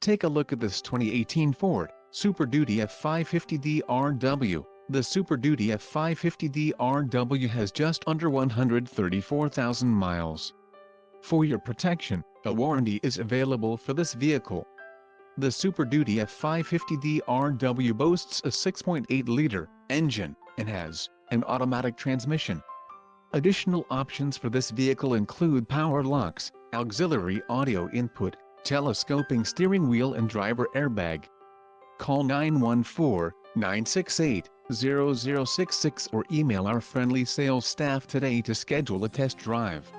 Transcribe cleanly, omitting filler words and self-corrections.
Take a look at this 2018 Ford Super Duty F-550 DRW. The Super Duty F-550 DRW has just under 134,000 miles. For your protection, a warranty is available for this vehicle. The Super Duty F-550 DRW boasts a 6.8-liter engine and has an automatic transmission. Additional options for this vehicle include power locks, auxiliary audio input, telescoping steering wheel and driver airbag. Call 914-968-0066 or email our friendly sales staff today to schedule a test drive.